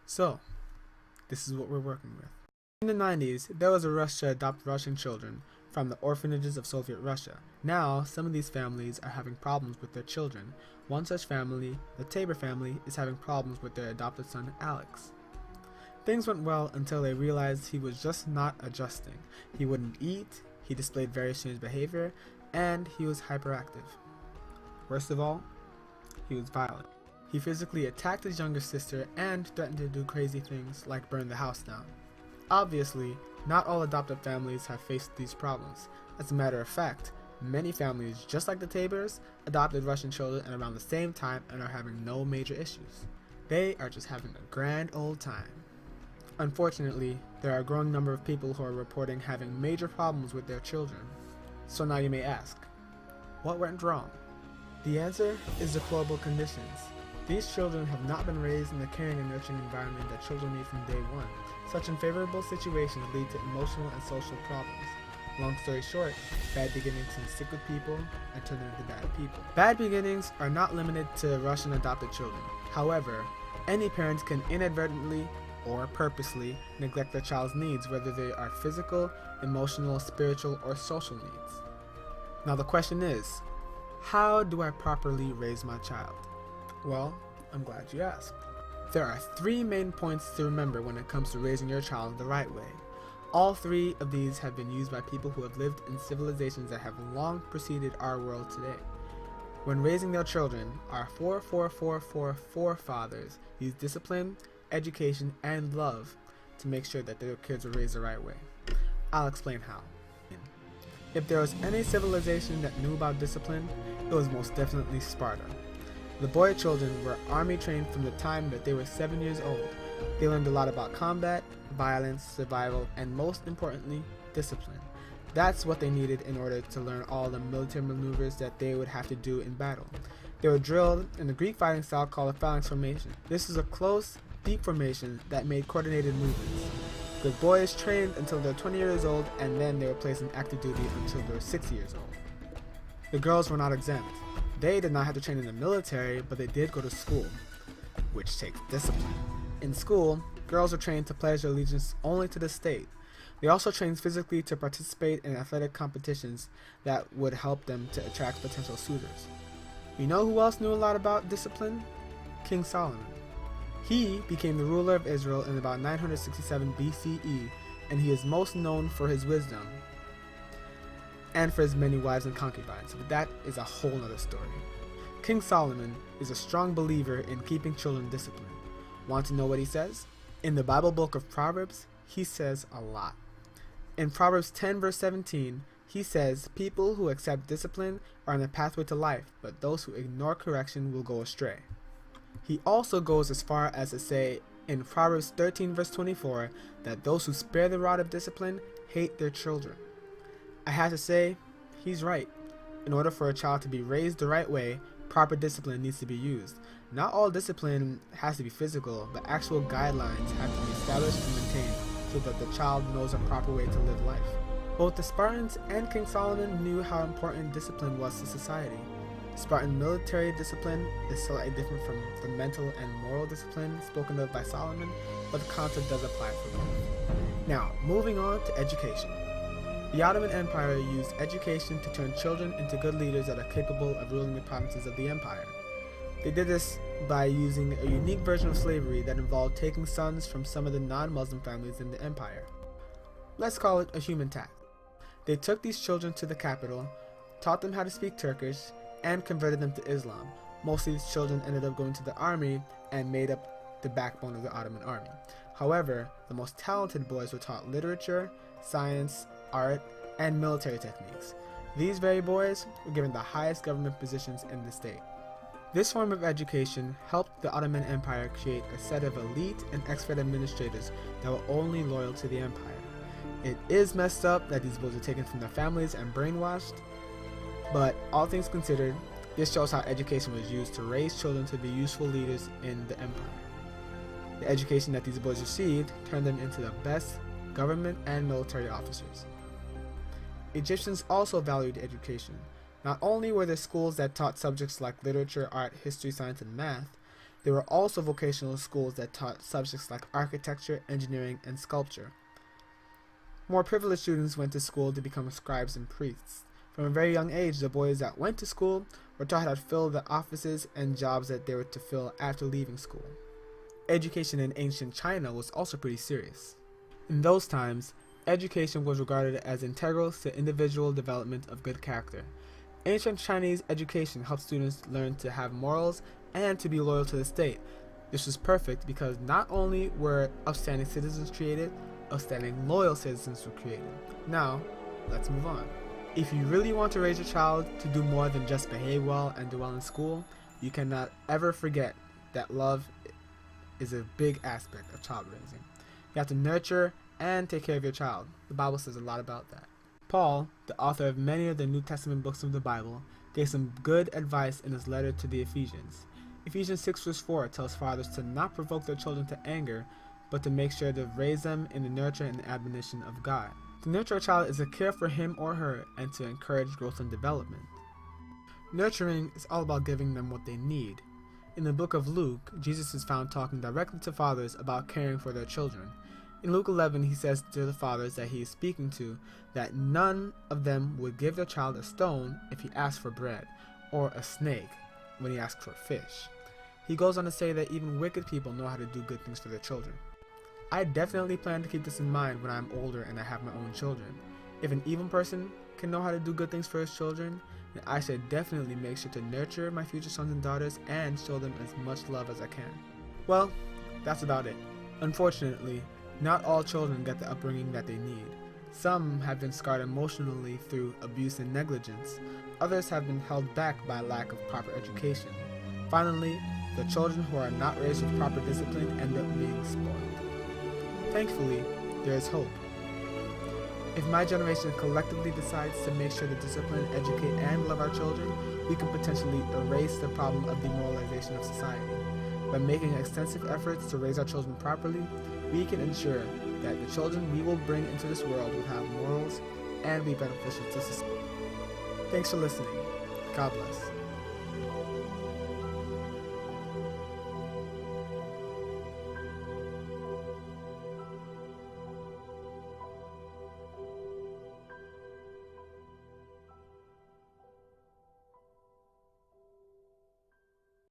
So, this is what we're working with. In the 90s, there was a rush to adopt Russian children from the orphanages of Soviet Russia. Now, some of these families are having problems with their children. One such family, the Tabor family, is having problems with their adopted son, Alex. Things went well until they realized he was just not adjusting. He wouldn't eat, he displayed very strange behavior, and he was hyperactive. Worst of all, he was violent. He physically attacked his younger sister and threatened to do crazy things like burn the house down. Obviously, not all adoptive families have faced these problems. As a matter of fact, many families, just like the Tabors, adopted Russian children at around the same time and are having no major issues. They are just having a grand old time. Unfortunately, there are a growing number of people who are reporting having major problems with their children. So now you may ask, what went wrong? The answer is deplorable conditions. These children have not been raised in the caring and nurturing environment that children need from day one. Such unfavorable situations lead to emotional and social problems. Long story short, bad beginnings can stick with people and turn them into bad people. Bad beginnings are not limited to Russian adopted children. However, any parent can inadvertently or purposely neglect their child's needs, whether they are physical, emotional, spiritual, or social needs. Now the question is, how do I properly raise my child? Well, I'm glad you asked. There are 3 main points to remember when it comes to raising your child the right way. All 3 of these have been used by people who have lived in civilizations that have long preceded our world today. When raising their children, our forefathers used discipline, education, and love to make sure that their kids were raised the right way. I'll explain how. If there was any civilization that knew about discipline, it was most definitely Sparta. The boy children were army trained from the time that they were 7 years old. They learned a lot about combat, violence, survival, and most importantly, discipline. That's what they needed in order to learn all the military maneuvers that they would have to do in battle. They were drilled in the Greek fighting style called a phalanx formation. This is a close, deep formation that made coordinated movements. The boys trained until they were 20 years old, and then they were placed in active duty until they were 60 years old. The girls were not exempt. They did not have to train in the military, but they did go to school, which takes discipline. In school, girls were trained to pledge their allegiance only to the state. They also trained physically to participate in athletic competitions that would help them to attract potential suitors. You know who else knew a lot about discipline? King Solomon. He became the ruler of Israel in about 967 BCE, and he is most known for his wisdom and for his many wives and concubines, but that is a whole nother story. King Solomon is a strong believer in keeping children disciplined. Want to know what he says? In the Bible book of Proverbs, he says a lot. In Proverbs 10 verse 17, he says, people who accept discipline are on the pathway to life, but those who ignore correction will go astray. He also goes as far as to say in Proverbs 13 verse 24 that those who spare the rod of discipline hate their children. I have to say, he's right. In order for a child to be raised the right way, proper discipline needs to be used. Not all discipline has to be physical, but actual guidelines have to be established and maintained so that the child knows a proper way to live life. Both the Spartans and King Solomon knew how important discipline was to society. Spartan military discipline is slightly different from the mental and moral discipline spoken of by Solomon, but the concept does apply for both. Now, moving on to education. The Ottoman Empire used education to turn children into good leaders that are capable of ruling the provinces of the empire. They did this by using a unique version of slavery that involved taking sons from some of the non-Muslim families in the empire. Let's call it a human tax. They took these children to the capital, taught them how to speak Turkish, and converted them to Islam. Most of these children ended up going to the army and made up the backbone of the Ottoman army. However, the most talented boys were taught literature, science, art, and military techniques. These very boys were given the highest government positions in the state. This form of education helped the Ottoman Empire create a set of elite and expert administrators that were only loyal to the empire. It is messed up that these boys were taken from their families and brainwashed, but all things considered, this shows how education was used to raise children to be useful leaders in the empire. The education that these boys received turned them into the best government and military officers. Egyptians also valued education. Not only were there schools that taught subjects like literature, art, history, science, and math, There were also vocational schools that taught subjects like architecture, engineering, and sculpture. More privileged students went to school to become scribes and priests. From a very young age, the boys that went to school were taught how to fill the offices and jobs that they were to fill after leaving school. Education in ancient China was also pretty serious. In those times, education was regarded as integral to individual development of good character. Ancient Chinese education helped students learn to have morals and to be loyal to the state. This was perfect because not only were upstanding citizens created, outstanding loyal citizens were created. Now, let's move on. If you really want to raise your child to do more than just behave well and do well in school, you cannot ever forget that love is a big aspect of child raising. You have to nurture and take care of your child. The Bible says a lot about that. Paul, the author of many of the New Testament books of the Bible, gave some good advice in his letter to the Ephesians. Ephesians 6 verse 4 tells fathers to not provoke their children to anger, but to make sure to raise them in the nurture and the admonition of God. To nurture a child is to care for him or her and to encourage growth and development. Nurturing is all about giving them what they need. In the book of Luke, Jesus is found talking directly to fathers about caring for their children. In Luke 11, he says to the fathers that he is speaking to that none of them would give their child a stone if he asked for bread, or a snake when he asked for fish. He goes on to say that even wicked people know how to do good things for their children. I definitely plan to keep this in mind when I'm older and I have my own children. If an evil person can know how to do good things for his children, then I should definitely make sure to nurture my future sons and daughters and show them as much love as I can. Well, that's about it. Unfortunately, not all children get the upbringing that they need. Some have been scarred emotionally through abuse and negligence. Others have been held back by lack of proper education. Finally, the children who are not raised with proper discipline end up being spoiled. Thankfully, there is hope. If my generation collectively decides to make sure to discipline, educate, and love our children, we can potentially erase the problem of demoralization of society. By making extensive efforts to raise our children properly, we can ensure that the children we will bring into this world will have morals and be beneficial to society. Thanks for listening. God bless.